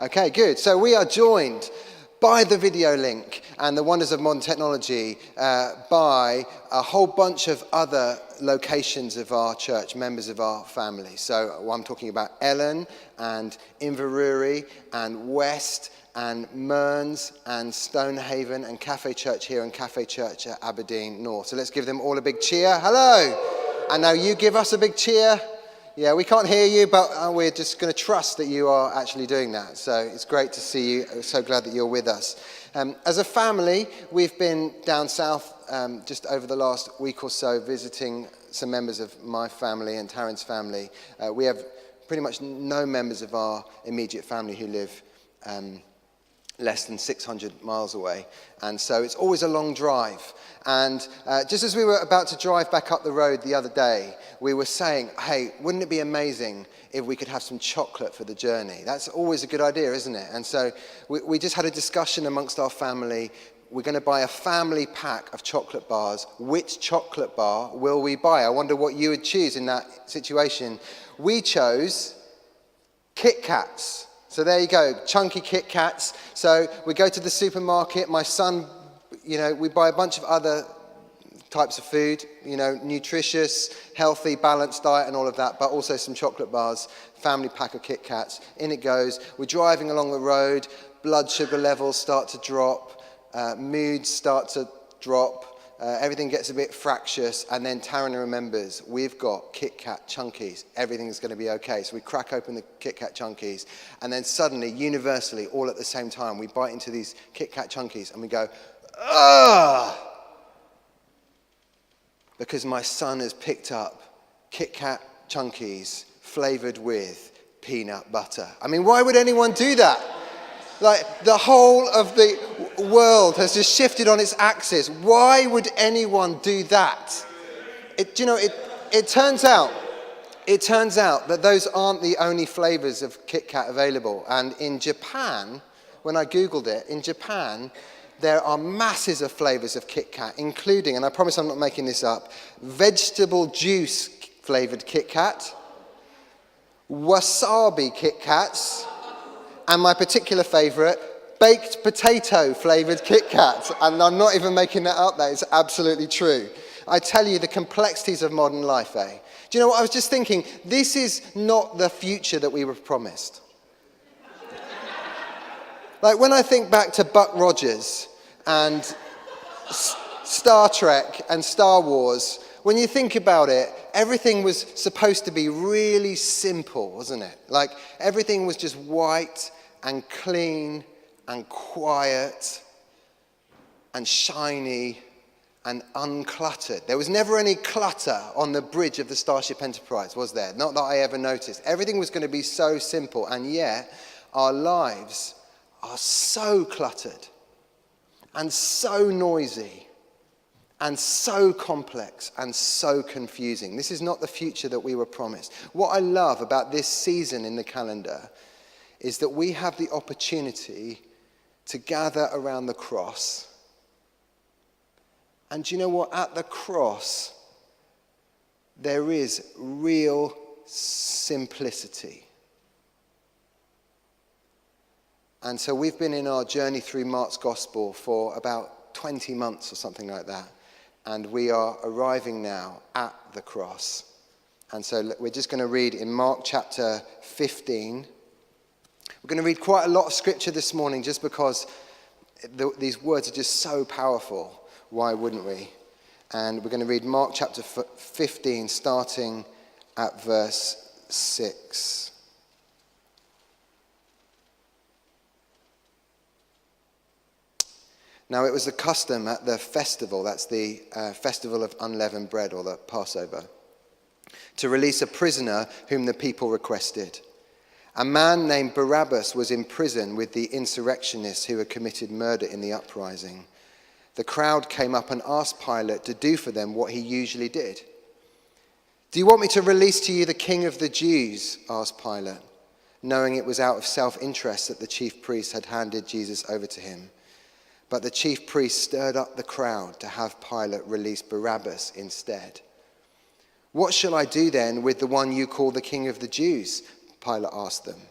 Okay, good. So we are joined by the video link and the wonders of modern technology by a whole bunch of other locations of our church, members of our family. So I'm talking about Ellen and Inverurie and West and Mearns and Stonehaven and Cafe Church here and Cafe Church at Aberdeen North. So let's give them all a big cheer. Hello! And now you give us a big cheer. Yeah, we can't hear you, but we're just going to trust that you are actually doing that. So it's great to see you. I'm so glad that you're with us. As a family, we've been down south just over the last week or so visiting some members of my family and Taryn's family. We have pretty much no members of our immediate family who live less than 600 miles away. And so it's always a long drive. And just as we were about to drive back up the road the other day, we were saying, hey, wouldn't it be amazing if we could have some chocolate for the journey? That's always a good idea, isn't it? And so we just had a discussion amongst our family. We're going to buy a family pack of chocolate bars. Which chocolate bar will we buy? I wonder what you would choose in that situation. We chose Kit Kats. So there you go, chunky Kit Kats. So we go to the supermarket. My son, we buy a bunch of other types of food, nutritious, healthy, balanced diet and all of that, but also some chocolate bars, family pack of Kit Kats. In it goes. We're driving along the road. Blood sugar levels start to drop. Moods start to drop. Everything gets a bit fractious, and then Taryn remembers, we've got Kit Kat Chunkies. Everything's going to be okay. So we crack open the Kit Kat Chunkies, and then suddenly, universally, all at the same time, we bite into these Kit Kat Chunkies, and we go, ugh! Because my son has picked up Kit Kat Chunkies flavored with peanut butter. I mean, why would anyone do that? Like, the whole of the world has just shifted on its axis. Why would anyone do that? It turns out that those aren't the only flavors of Kit Kat available. And in Japan, when I Googled it, in Japan, there are masses of flavors of Kit Kat, including, and I promise I'm not making this up, vegetable juice flavored Kit Kat, wasabi Kit Kats, and my particular favorite, baked potato flavored Kit Kat. And I'm not even making that up, that is absolutely true. I tell you, the complexities of modern life, eh? Do you know what I was just thinking? This is not the future that we were promised. Like, when I think back to Buck Rogers and Star Trek and Star Wars, when you think about it, everything was supposed to be really simple, wasn't it? Like, everything was just white and clean and quiet and shiny and uncluttered. There was never any clutter on the bridge of the Starship Enterprise, was there? Not that I ever noticed. Everything was going to be so simple, and yet our lives are so cluttered and so noisy and so complex and so confusing. This is not the future that we were promised. What I love about this season in the calendar is that we have the opportunity to gather around the cross. And do you know what? At the cross, there is real simplicity. And so we've been in our journey through Mark's Gospel for about 20 months or something like that. And we are arriving now at the cross. And so we're just going to read in Mark chapter 15. We're going to read quite a lot of scripture this morning just because these words are just so powerful. Why wouldn't we? And we're going to read Mark chapter 15, starting at verse 6. Now it was the custom at the festival, that's the festival of unleavened bread, or the Passover, to release a prisoner whom the people requested. A man named Barabbas was in prison with the insurrectionists who had committed murder in the uprising. The crowd came up and asked Pilate to do for them what he usually did. "Do you want me to release to you the king of the Jews?" asked Pilate, knowing it was out of self-interest that the chief priests had handed Jesus over to him. But the chief priests stirred up the crowd to have Pilate release Barabbas instead. "What shall I do then with the one you call the king of the Jews?" Pilate asked them.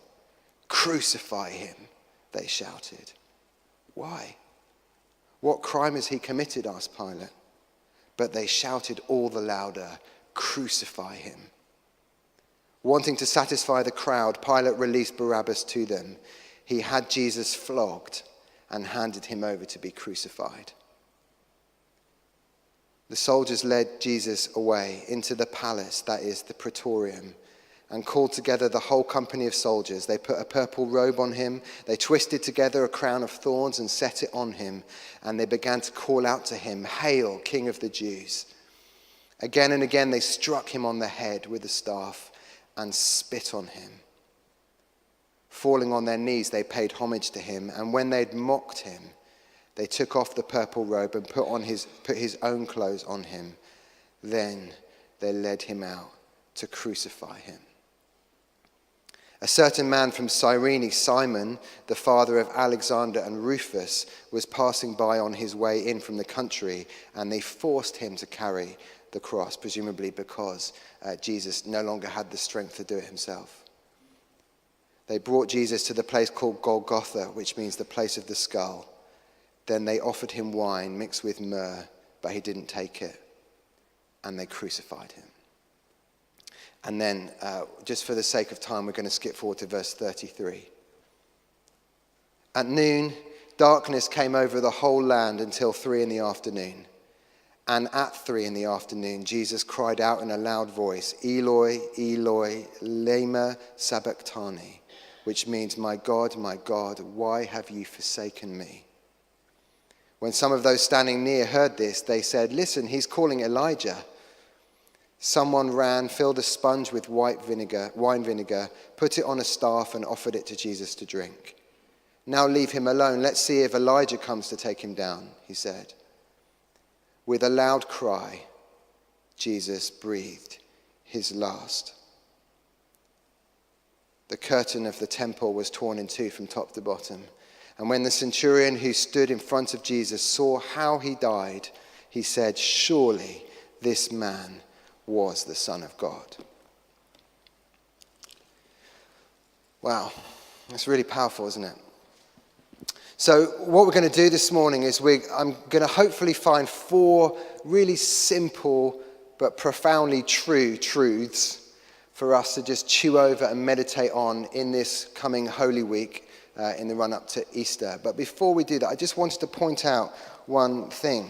"Crucify him," they shouted. "Why? What crime has he committed?" asked Pilate. But they shouted all the louder, "Crucify him." Wanting to satisfy the crowd, Pilate released Barabbas to them. He had Jesus flogged and handed him over to be crucified. The soldiers led Jesus away into the palace, that is, the praetorium, and called together the whole company of soldiers. They put a purple robe on him. They twisted together a crown of thorns and set it on him. And they began to call out to him, "Hail, King of the Jews." Again and again they struck him on the head with a staff and spit on him. Falling on their knees, they paid homage to him. And when they'd mocked him, they took off the purple robe and put his own clothes on him. Then they led him out to crucify him. A certain man from Cyrene, Simon, the father of Alexander and Rufus, was passing by on his way in from the country, and they forced him to carry the cross, presumably because Jesus no longer had the strength to do it himself. They brought Jesus to the place called Golgotha, which means the place of the skull. Then they offered him wine mixed with myrrh, but he didn't take it, and they crucified him. And then, just for the sake of time, we're going to skip forward to verse 33. At noon, darkness came over the whole land until 3 p.m. And at 3 p.m, Jesus cried out in a loud voice, "Eloi, Eloi, lema sabachthani," which means, my God, why have you forsaken me?" When some of those standing near heard this, they said, "Listen, he's calling Elijah." Someone ran, filled a sponge with wine vinegar, put it on a staff and offered it to Jesus to drink. "Now leave him alone. Let's see if Elijah comes to take him down," he said. With a loud cry, Jesus breathed his last. The curtain of the temple was torn in two from top to bottom. And when the centurion who stood in front of Jesus saw how he died, he said, "Surely this man was the Son of God." Wow, that's really powerful, isn't it? So what we're going to do this morning is I'm going to hopefully find 4 really simple but profoundly true truths for us to just chew over and meditate on in this coming Holy Week in the run-up to Easter. But before we do that, I just wanted to point out one thing.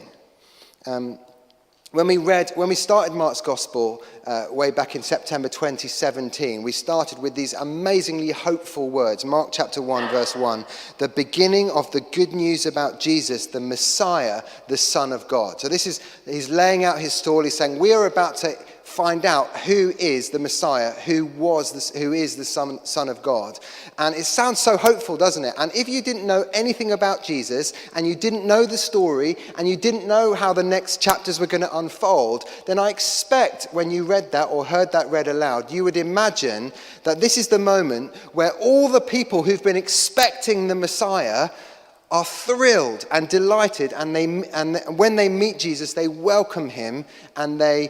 When we started Mark's Gospel way back in September 2017, we started with these amazingly hopeful words. Mark chapter 1, verse 1, the beginning of the good news about Jesus, the Messiah, the Son of God. So he's laying out his story, saying we are about to find out who is the Messiah, who is the Son of God. And it sounds so hopeful, doesn't it? And if you didn't know anything about Jesus, and you didn't know the story, and you didn't know how the next chapters were going to unfold, then I expect when you read that or heard that read aloud, you would imagine that this is the moment where all the people who've been expecting the Messiah are thrilled and delighted, and when they meet Jesus, they welcome him, and they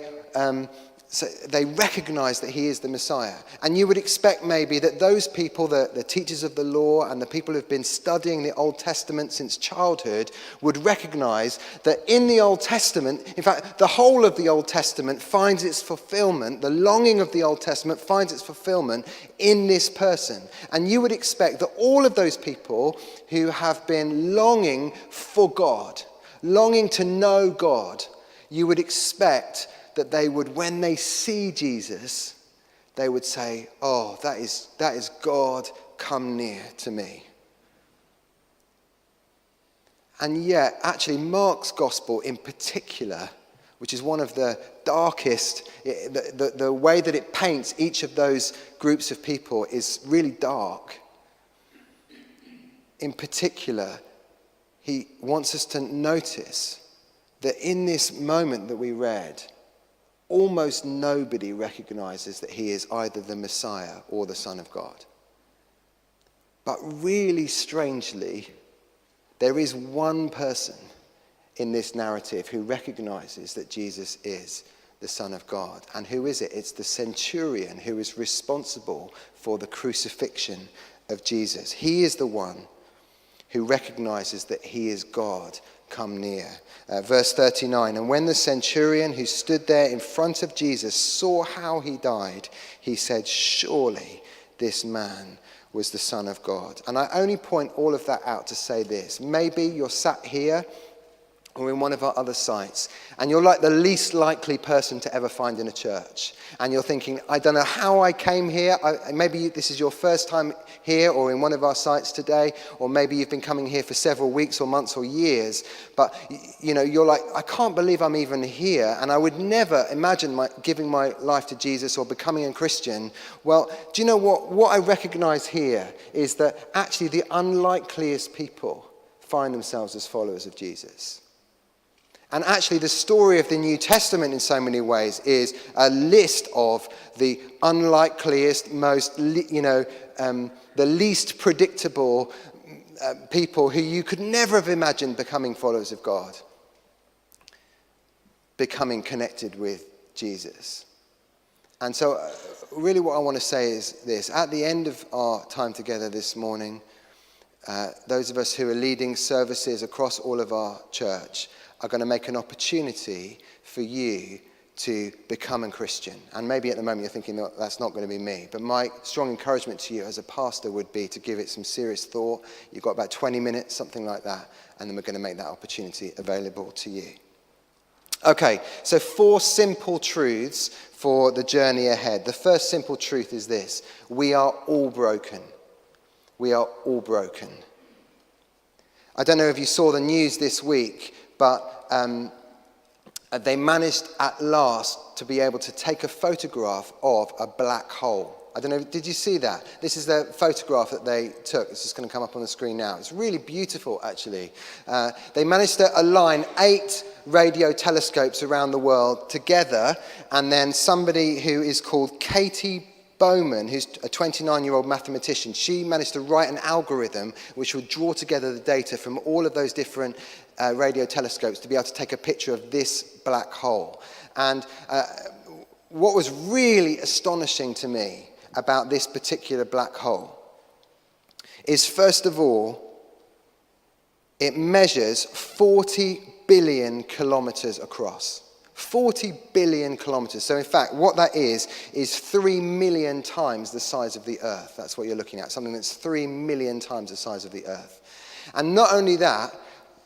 recognize that he is the Messiah. And you would expect maybe that those people, the teachers of the law and the people who've been studying the Old Testament since childhood, would recognize that in the Old Testament, in fact, the whole of the Old Testament finds its fulfillment, the longing of the Old Testament finds its fulfillment in this person. And you would expect that all of those people who have been longing for God, longing to know God, you would expect that they would, when they see Jesus, they would say, "Oh, that is God come near to me." And yet, actually, Mark's Gospel in particular, which is one of the darkest, the way that it paints each of those groups of people is really dark. In particular, he wants us to notice that in this moment that we read, almost nobody recognizes that he is either the Messiah or the Son of God. But really strangely, there is one person in this narrative who recognizes that Jesus is the Son of God. And who is it? It's the centurion who is responsible for the crucifixion of Jesus. He is the one who recognizes that he is God come near. Verse 39, and when the centurion who stood there in front of Jesus saw how he died, he said, surely this man was the Son of God. And I only point all of that out to say this. Maybe you're sat here or in one of our other sites, and you're like the least likely person to ever find in a church. And you're thinking, I don't know how I came here. Maybe this is your first time here or in one of our sites today, or maybe you've been coming here for several weeks or months or years. But, you're like, I can't believe I'm even here, and I would never imagine giving my life to Jesus or becoming a Christian. Well, do you know what? What I recognize here is that actually the unlikeliest people find themselves as followers of Jesus. And actually the story of the New Testament in so many ways is a list of the unlikeliest, the least predictable people who you could never have imagined becoming followers of God, becoming connected with Jesus. And so really what I want to say is this. At the end of our time together this morning, those of us who are leading services across all of our church are going to make an opportunity for you to become a Christian. And maybe at the moment you're thinking, no, that's not going to be me. But my strong encouragement to you as a pastor would be to give it some serious thought. You've got about 20 minutes, something like that, and then we're going to make that opportunity available to you. Okay, so 4 simple truths for the journey ahead. The first simple truth is this: we are all broken. We are all broken. I don't know if you saw the news this week, but they managed at last to be able to take a photograph of a black hole. I don't know, did you see that? This is the photograph that they took. It's just going to come up on the screen now. It's really beautiful, actually. They managed to align 8 radio telescopes around the world together, and then somebody who is called Katie Bowman, who's a 29-year-old mathematician, she managed to write an algorithm which would draw together the data from all of those different radio telescopes to be able to take a picture of this black hole. And what was really astonishing to me about this particular black hole is, first of all, it measures 40 billion kilometers across. 40 billion kilometers. So in fact, what that is 3 million times the size of the Earth. That's what you're looking at, something that's 3 million times the size of the Earth. And not only that,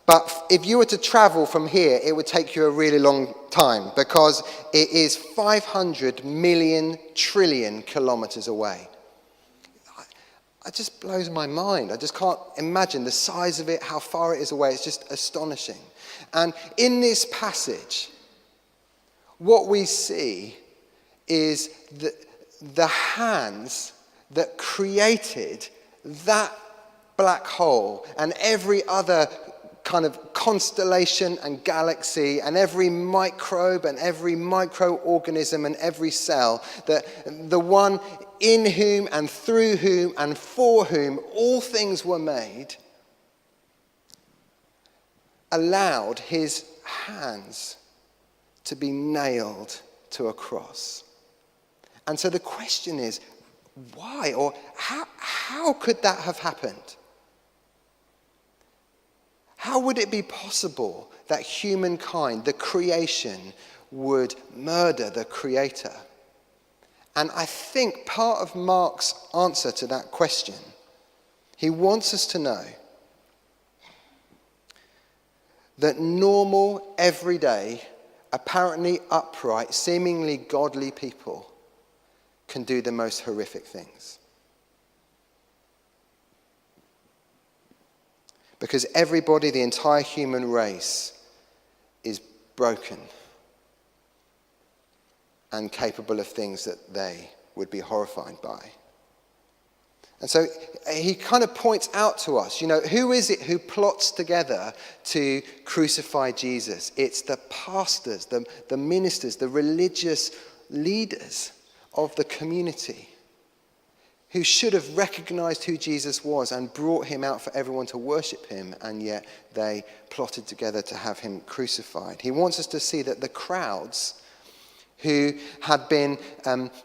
but if you were to travel from here, it would take you a really long time, because it is 500 million trillion kilometers away. It just blows my mind. I just can't imagine the size of it, how far it is away. It's just astonishing. And in this passage, what we see is the hands that created that black hole and every other kind of constellation and galaxy and every microbe and every microorganism and every cell, that the one in whom and through whom and for whom all things were made, allowed his hands to be nailed to a cross. And so the question is, why, or how could that have happened? How would it be possible that humankind, the creation, would murder the Creator? And I think part of Mark's answer to that question, he wants us to know that normal, everyday, apparently upright, seemingly godly people can do the most horrific things. Because everybody, the entire human race, is broken and capable of things that they would be horrified by. And so he kind of points out to us, who is it who plots together to crucify Jesus? It's the pastors, the ministers, the religious leaders of the community, who should have recognized who Jesus was and brought him out for everyone to worship him, and yet they plotted together to have him crucified. He wants us to see that the crowds who had been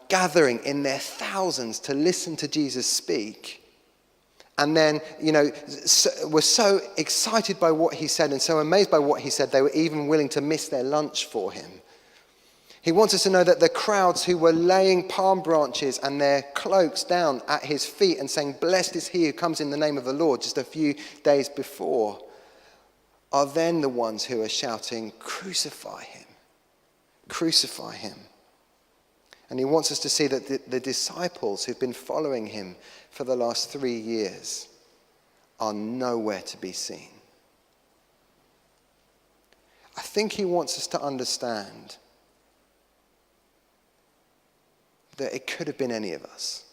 gathering in their thousands to listen to Jesus speak And then, were so excited by what he said and so amazed by what he said, they were even willing to miss their lunch for him. He wants us to know that the crowds who were laying palm branches and their cloaks down at his feet and saying, "Blessed is he who comes in the name of the Lord," just a few days before, are then the ones who are shouting, "Crucify him, crucify him." And he wants us to see that the disciples who've been following him for the last 3 years are nowhere to be seen. I think he wants us to understand that it could have been any of us.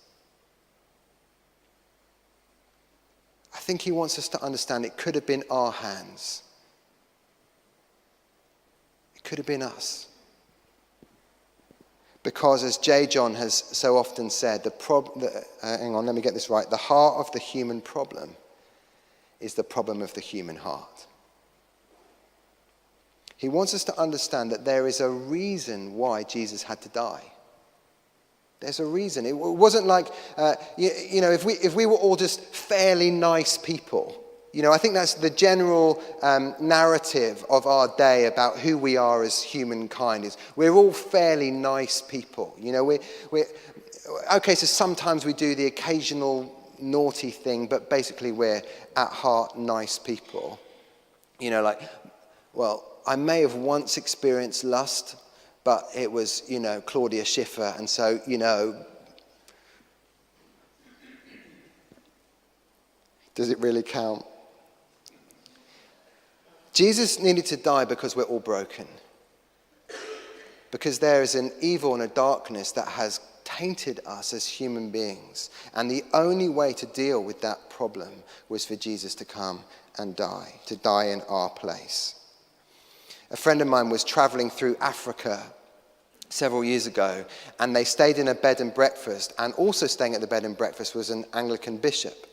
I think he wants us to understand it could have been our hands. It could have been us. Because as J. John has so often said, hang on, let me get this right. The heart of the human problem is the problem of the human heart. He wants us to understand that there is a reason why Jesus had to die. There's a reason. It wasn't like, if we were all just fairly nice people. I think that's the general narrative of our day about who we are as humankind. Is we're all fairly nice people. We're okay. So sometimes we do the occasional naughty thing, but basically we're at heart nice people. I may have once experienced lust, but it was, Claudia Schiffer, and so, does it really count? Jesus needed to die because we're all broken. Because there is an evil and a darkness that has tainted us as human beings. And the only way to deal with that problem was for Jesus to come and die, to die in our place. A friend of mine was traveling through Africa several years ago, and they stayed in a bed and breakfast, and also staying at the bed and breakfast was an Anglican bishop.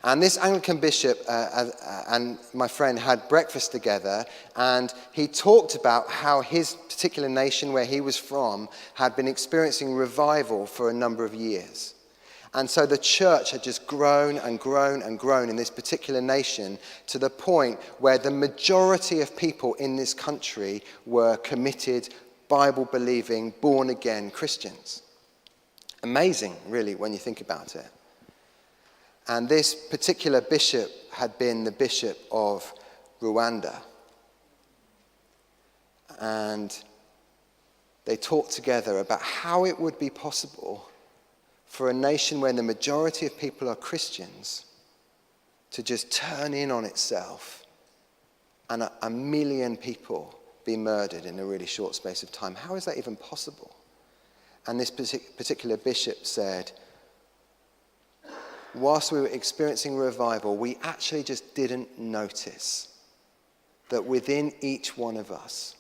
And this Anglican bishop and my friend had breakfast together, and he talked about how his particular nation where he was from had been experiencing revival for a number of years. And so the church had just grown and grown and grown in this particular nation to the point where the majority of people in this country were committed, Bible-believing, born-again Christians. Amazing, really, when you think about it. And this particular bishop had been the bishop of Rwanda. And they talked together about how it would be possible for a nation where the majority of people are Christians to just turn in on itself and a million people be murdered in a really short space of time. How is that even possible? And this particular bishop said, whilst we were experiencing revival, we actually just didn't notice that within each one of us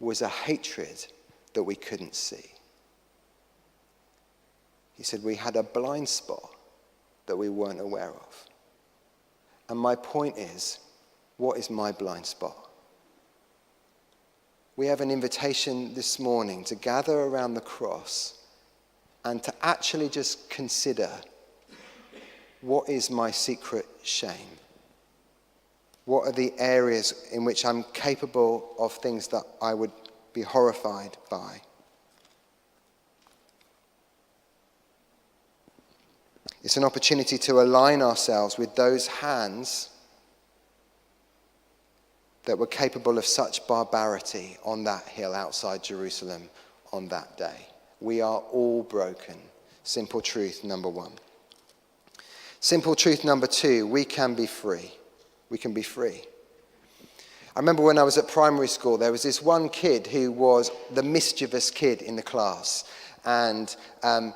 was a hatred that we couldn't see. He said we had a blind spot that we weren't aware of. And my point is, what is my blind spot? We have an invitation this morning to gather around the cross and to actually just consider, what is my secret shame? What are the areas in which I'm capable of things that I would be horrified by? It's an opportunity to align ourselves with those hands that were capable of such barbarity on that hill outside Jerusalem on that day. We are all broken. Simple truth number one. Simple truth number two, we can be free. We can be free. I remember when I was at primary school, there was this one kid who was the mischievous kid in the class. And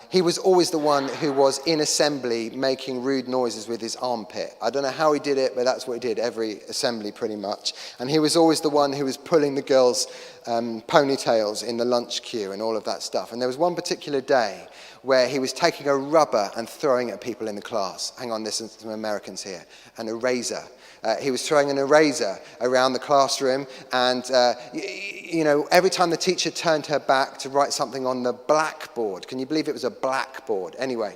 he was always the one who was in assembly making rude noises with his armpit. I don't know how he did it, but that's what he did every assembly pretty much. And he was always the one who was pulling the girls' ponytails in the lunch queue and all of that stuff. And there was one particular day where he was taking a rubber and throwing it at people in the class. Hang on, there's some Americans here. An eraser. He was throwing an eraser around the classroom, and every time the teacher turned her back to write something on the black blackboard. Can you believe it was a blackboard? Anyway,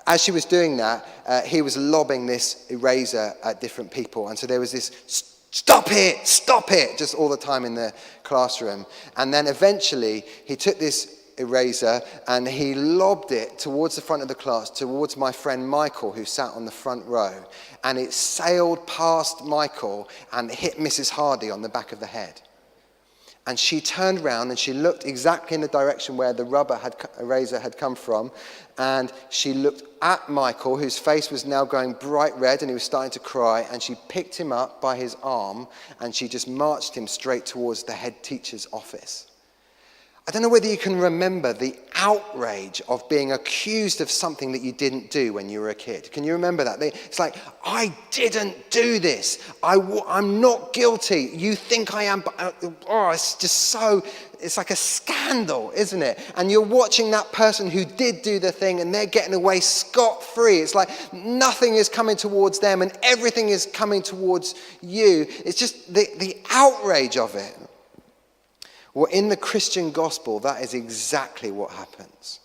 as she was doing that, he was lobbing this eraser at different people. And so there was this, stop it, just all the time in the classroom. And then eventually he took this eraser and he lobbed it towards the front of the class, towards my friend Michael, who sat on the front row. And it sailed past Michael and hit Mrs. Hardy on the back of the head. And she turned around and she looked exactly in the direction where the eraser had come from. And she looked at Michael, whose face was now going bright red and he was starting to cry. And she picked him up by his arm and she just marched him straight towards the head teacher's office. I don't know whether you can remember the outrage of being accused of something that you didn't do when you were a kid. Can you remember that? It's like, I didn't do this. I'm not guilty. You think I am. It's just so, it's like a scandal, isn't it? And you're watching that person who did do the thing and they're getting away scot-free. It's like nothing is coming towards them and everything is coming towards you. It's just the outrage of it. Well, in the Christian gospel, that is exactly what happens.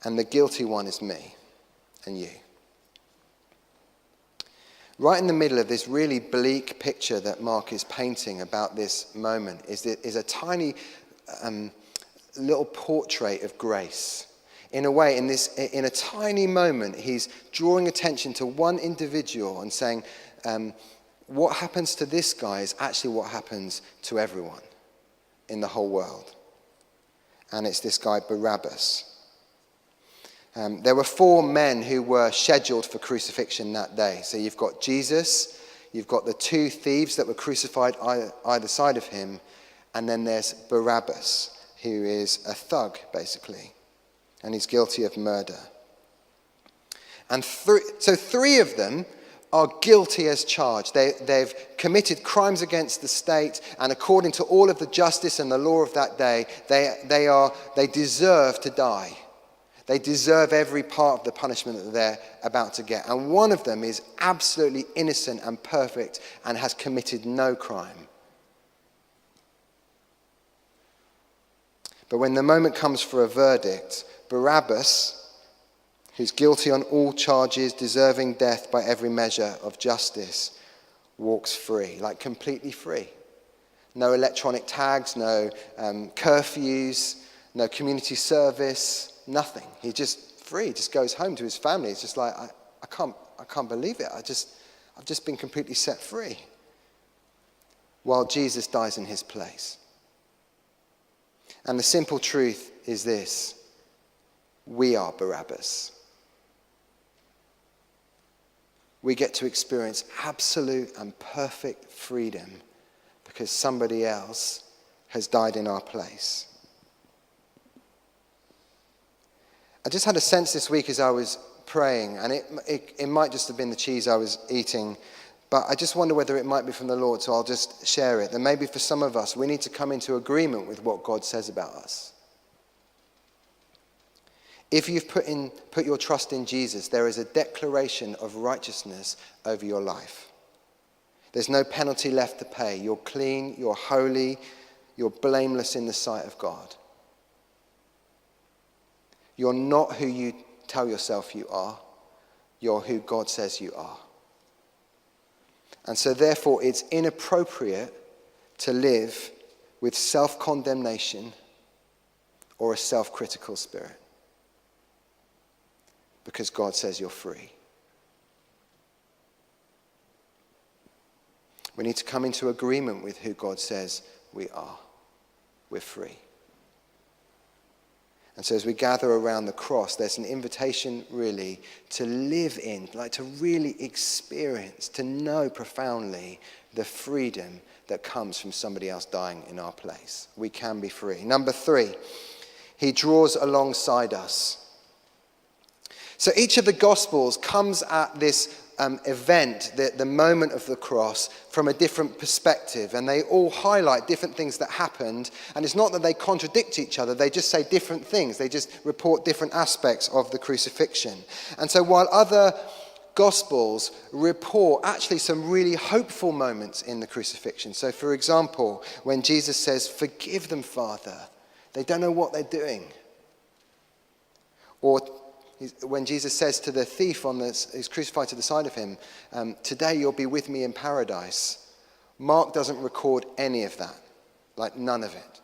And the guilty one is me and you. Right in the middle of this really bleak picture that Mark is painting about this moment is a tiny little portrait of grace. In a way, in a tiny moment, he's drawing attention to one individual and saying, what happens to this guy is actually what happens to everyone in the whole world. And it's this guy, Barabbas. There were 4 men who were scheduled for crucifixion that day. So you've got Jesus, you've got the 2 thieves that were crucified either side of him, and then there's Barabbas, who is a thug, basically, and he's guilty of murder. And so 3 of them are guilty as charged. They've committed crimes against the state, and according to all of the justice and the law of that day, they deserve to die. They deserve every part of the punishment that they're about to get. And one of them is absolutely innocent and perfect and has committed no crime. But when the moment comes for a verdict, Barabbas, who's guilty on all charges, deserving death by every measure of justice, walks free, like completely free. No electronic tags, no curfews, no community service, nothing. He's just free, just goes home to his family. It's just like, I can't believe it. I've just been completely set free. While Jesus dies in his place. And the simple truth is this: we are Barabbas. We get to experience absolute and perfect freedom because somebody else has died in our place. I just had a sense this week as I was praying, and it might just have been the cheese I was eating, but I just wonder whether it might be from the Lord, so I'll just share it. And maybe for some of us, we need to come into agreement with what God says about us. If you've put your trust in Jesus, there is a declaration of righteousness over your life. There's no penalty left to pay. You're clean, you're holy, you're blameless in the sight of God. You're not who you tell yourself you are. You're who God says you are. And so therefore it's inappropriate to live with self-condemnation or a self-critical spirit. Because God says you're free. We need to come into agreement with who God says we are. We're free. And so as we gather around the cross, there's an invitation really to live in, like to really experience, to know profoundly the freedom that comes from somebody else dying in our place. We can be free. Number 3, he draws alongside us. So each of the Gospels comes at this event, the moment of the cross, from a different perspective. And they all highlight different things that happened. And it's not that they contradict each other. They just say different things. They just report different aspects of the crucifixion. And so while other Gospels report actually some really hopeful moments in the crucifixion. So, for example, when Jesus says, "Forgive them, Father, they don't know what they're doing." Or when Jesus says to the thief who's crucified to the side of him, "Today you'll be with me in paradise." Mark doesn't record any of that, like none of it.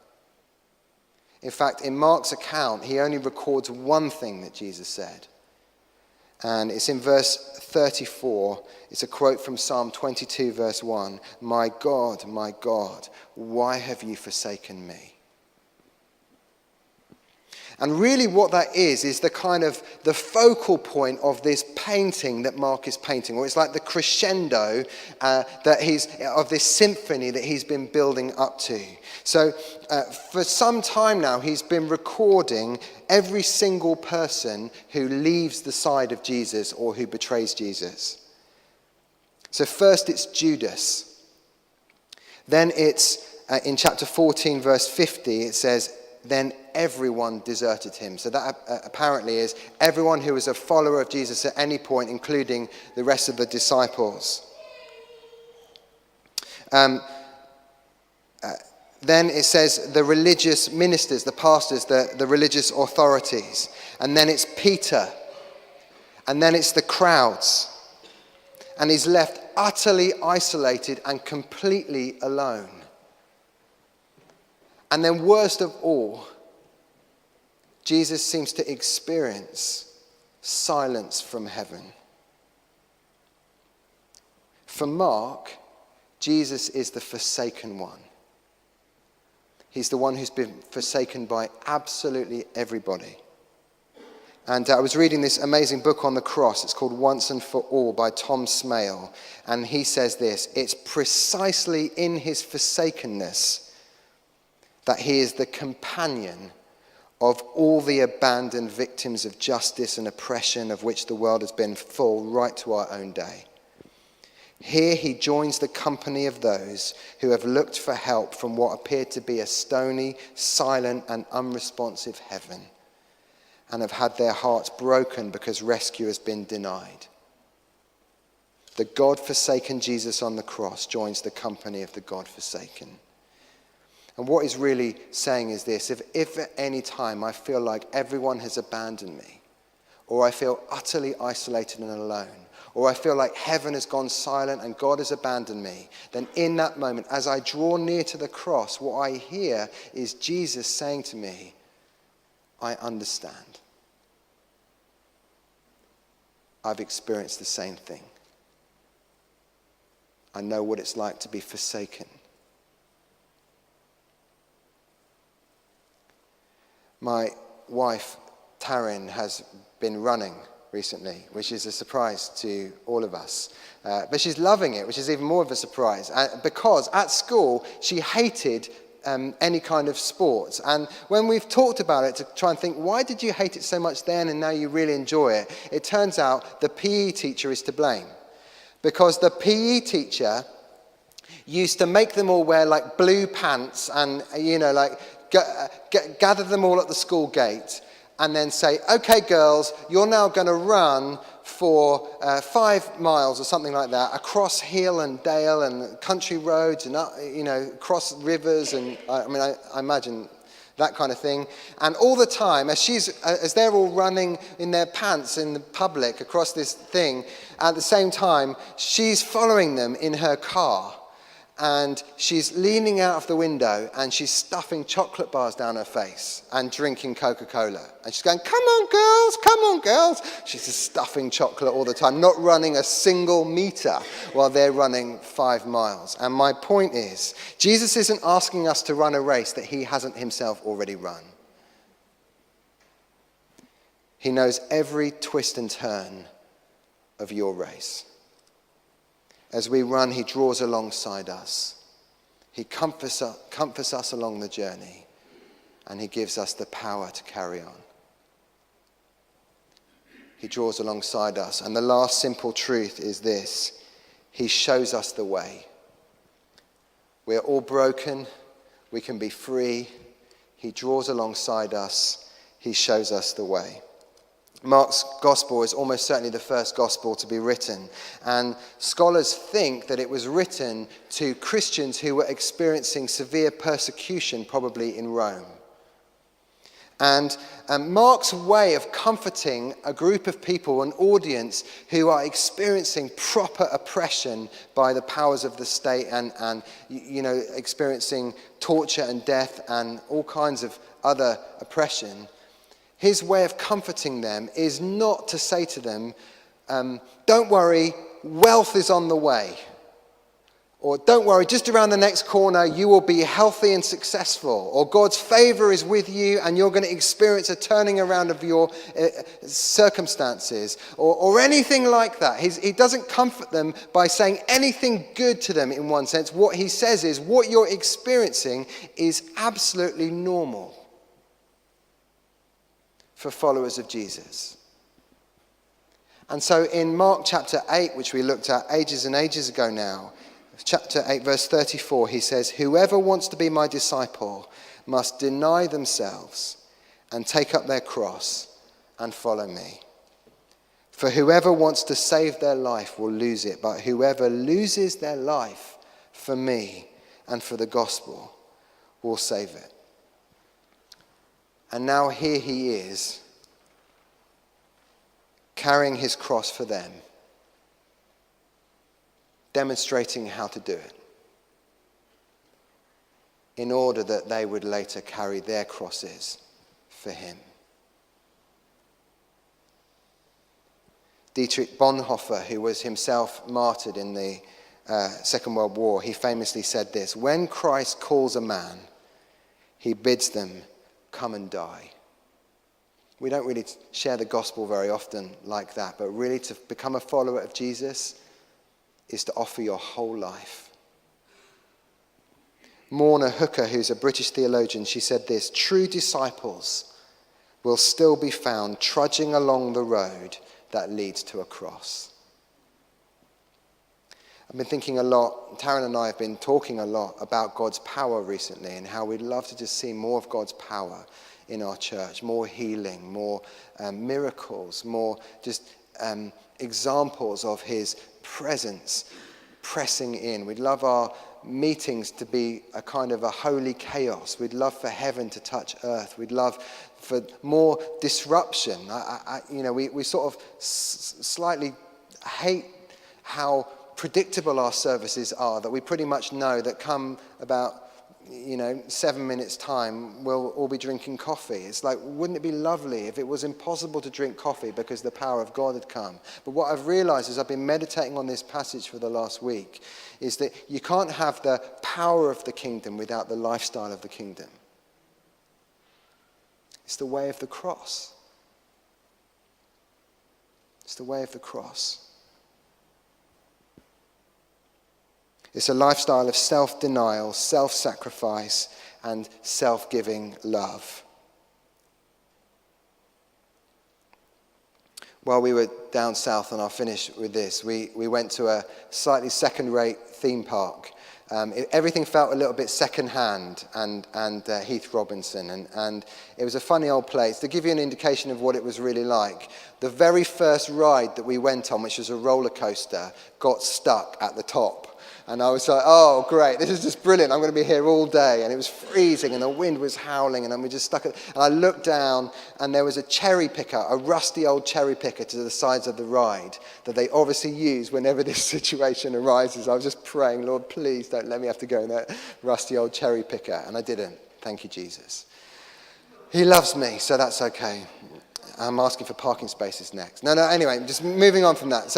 In fact, in Mark's account, he only records one thing that Jesus said. And it's in verse 34. It's a quote from Psalm 22, verse 1. my God, why have you forsaken me?" And really what that is the kind of the focal point of this painting that Mark is painting. Or it's like the crescendo of this symphony that he's been building up to. So for some time now, he's been recording every single person who leaves the side of Jesus or who betrays Jesus. So first it's Judas. Then it's in chapter 14, verse 50, it says, "Then everyone deserted him." So that apparently is everyone who was a follower of Jesus at any point, including the rest of the disciples. Then it says the religious ministers, the pastors, the religious authorities. And then it's Peter. And then it's the crowds. And he's left utterly isolated and completely alone. And then worst of all, Jesus seems to experience silence from heaven. For Mark, Jesus is the forsaken one. He's the one who's been forsaken by absolutely everybody. And I was reading this amazing book on the cross. It's called Once and for All by Tom Smale. And he says this: "It's precisely in his forsakenness that he is the companion of all the abandoned victims of justice and oppression of which the world has been full right to our own day. Here he joins the company of those who have looked for help from what appeared to be a stony, silent and unresponsive heaven, and have had their hearts broken because rescue has been denied. The God-forsaken Jesus on the cross joins the company of the God-forsaken." And what he's really saying is this: if at any time I feel like everyone has abandoned me, or I feel utterly isolated and alone, or I feel like heaven has gone silent and God has abandoned me, then in that moment, as I draw near to the cross, what I hear is Jesus saying to me, "I understand. I've experienced the same thing. I know what it's like to be forsaken." My wife, Taryn, has been running recently, which is a surprise to all of us. But she's loving it, which is even more of a surprise, because at school she hated any kind of sports. And when we've talked about it to try and think, why did you hate it so much then and now you really enjoy it? It turns out the PE teacher is to blame. Because the PE teacher used to make them all wear like blue pants and, gather them all at the school gate and then say, "Okay, girls, you're now going to run for 5 miles or something like that across hill and dale and country roads and across rivers." And I imagine that kind of thing. And all the time, as they're all running in their pants in the public across this thing, at the same time, she's following them in her car. And she's leaning out of the window and she's stuffing chocolate bars down her face and drinking Coca-Cola. And she's going, come on girls. She's just stuffing chocolate all the time, not running a single meter while they're running 5 miles. And my point is, Jesus isn't asking us to run a race that he hasn't himself already run. He knows every twist and turn of your race. As we run, he draws alongside us. He comforts us along the journey, and he gives us the power to carry on. He draws alongside us. And the last simple truth is this: he shows us the way. We're all broken. We can be free. He draws alongside us. He shows us the way. Mark's gospel is almost certainly the first gospel to be written, and scholars think that it was written to Christians who were experiencing severe persecution, probably in Rome. And Mark's way of comforting a group of people, an audience who are experiencing proper oppression by the powers of the state and experiencing torture and death and all kinds of other oppression, his way of comforting them is not to say to them, don't worry, wealth is on the way. Or don't worry, just around the next corner you will be healthy and successful. Or God's favor is with you and you're going to experience a turning around of your circumstances. Or anything like that. He doesn't comfort them by saying anything good to them in one sense. What he says is what you're experiencing is absolutely normal for followers of Jesus. And so in Mark chapter 8, which we looked at ages and ages ago now, chapter 8, verse 34, he says, "Whoever wants to be my disciple must deny themselves and take up their cross and follow me. For whoever wants to save their life will lose it, but whoever loses their life for me and for the gospel will save it." And now here he is, carrying his cross for them, demonstrating how to do it, in order that they would later carry their crosses for him. Dietrich Bonhoeffer, who was himself martyred in the Second World War, he famously said this: "When Christ calls a man, he bids them come and die." We don't really share the gospel very often like that, but really to become a follower of Jesus is to offer your whole life. Morna Hooker, who's a British theologian, she said this: "True disciples will still be found trudging along the road that leads to a cross." I've been thinking a lot, Taryn and I have been talking a lot about God's power recently and how we'd love to just see more of God's power in our church, more healing, more miracles, more just examples of his presence pressing in. We'd love our meetings to be a kind of a holy chaos. We'd love for heaven to touch earth. We'd love for more disruption. We sort of slightly hate how predictable our services are, that we pretty much know that come about 7 minutes time, we'll all be drinking coffee. It's like, wouldn't it be lovely if it was impossible to drink coffee because the power of God had come? But what I've realized as I've been meditating on this passage for the last week is that you can't have the power of the kingdom without the lifestyle of the kingdom. It's the way of the cross. It's the way of the cross. It's a lifestyle of self-denial, self-sacrifice, and self-giving love. While we were down south, and I'll finish with this, we went to a slightly second-rate theme park. Everything felt a little bit second-hand, and Heath Robinson, and it was a funny old place. To give you an indication of what it was really like, the very first ride that we went on, which was a roller coaster, got stuck at the top. And I was like, oh, great, this is just brilliant. I'm going to be here all day. And it was freezing and the wind was howling and we just stuck it. And I looked down and there was a cherry picker, a rusty old cherry picker to the sides of the ride that they obviously use whenever this situation arises. I was just praying, Lord, please don't let me have to go in that rusty old cherry picker. And I didn't. Thank you, Jesus. He loves me, so that's okay. I'm asking for parking spaces next. Anyway, just moving on from that.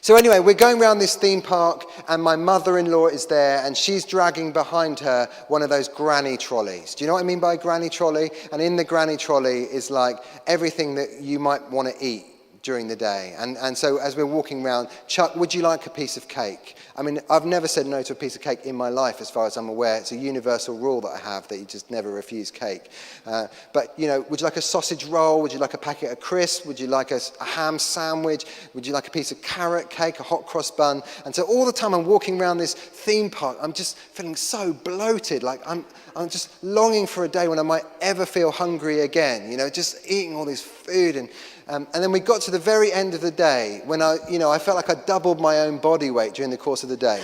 So anyway, we're going around this theme park and my mother-in-law is there and she's dragging behind her one of those granny trolleys. Do you know what I mean by granny trolley? And in the granny trolley is like everything that you might want to eat during the day. And so as we're walking around, Chuck, would you like a piece of cake? I mean, I've never said no to a piece of cake in my life, as far as I'm aware. It's a universal rule that I have, that you just never refuse cake. But, you know, would you like a sausage roll? Would you like a packet of crisps? Would you like a ham sandwich? Would you like a piece of carrot cake, a hot cross bun? And so all the time I'm walking around this theme park, I'm just feeling so bloated. Like I'm just longing for a day when I might ever feel hungry again. You know, just eating all this food. And then we got to the very end of the day when I felt like I doubled my own body weight during the course of the day.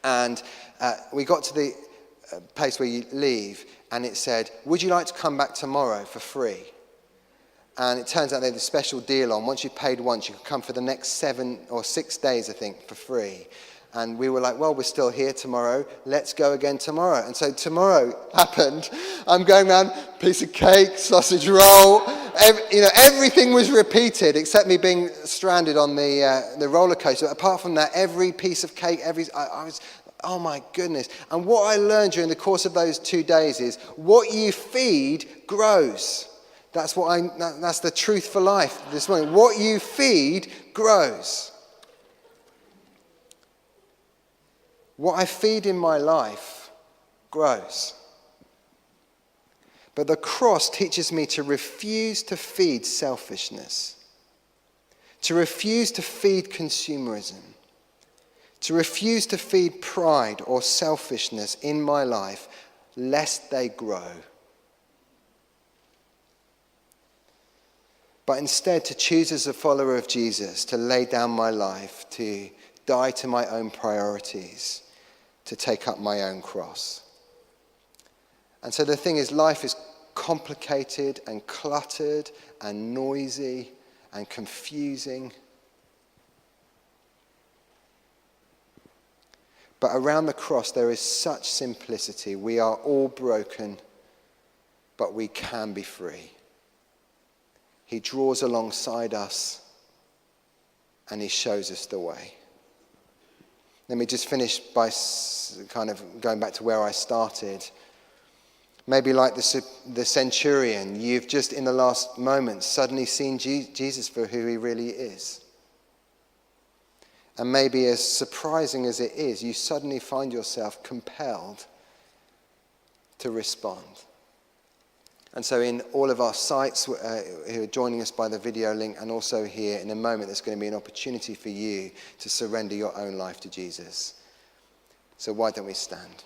And we got to the place where you leave, and it said, would you like to come back tomorrow for free? And it turns out they had a special deal on. Once you've paid once, you can come for the next 7 or 6 days, I think, for free. And we were like, well, we're still here tomorrow. Let's go again tomorrow. And so tomorrow happened. I'm going around, piece of cake, sausage roll. Everything was repeated except me being stranded on the roller coaster. Apart from that, every piece of cake, I was, oh my goodness. And what I learned during the course of those 2 days is what you feed grows. That's the truth for life this morning. What you feed grows. What I feed in my life grows. But the cross teaches me to refuse to feed selfishness, to refuse to feed consumerism, to refuse to feed pride or selfishness in my life, lest they grow. But instead to choose as a follower of Jesus, to lay down my life, to die to my own priorities, to take up my own cross. And so the thing is, life is complicated and cluttered and noisy and confusing. But around the cross there is such simplicity. We are all broken, but we can be free. He draws alongside us and he shows us the way. Let me just finish by kind of going back to where I started. Maybe like the centurion, you've just in the last moment suddenly seen Jesus for who he really is. And maybe as surprising as it is, you suddenly find yourself compelled to respond. And so in all of our sites who are joining us by the video link, and also here in a moment, there's going to be an opportunity for you to surrender your own life to Jesus. So why don't we stand?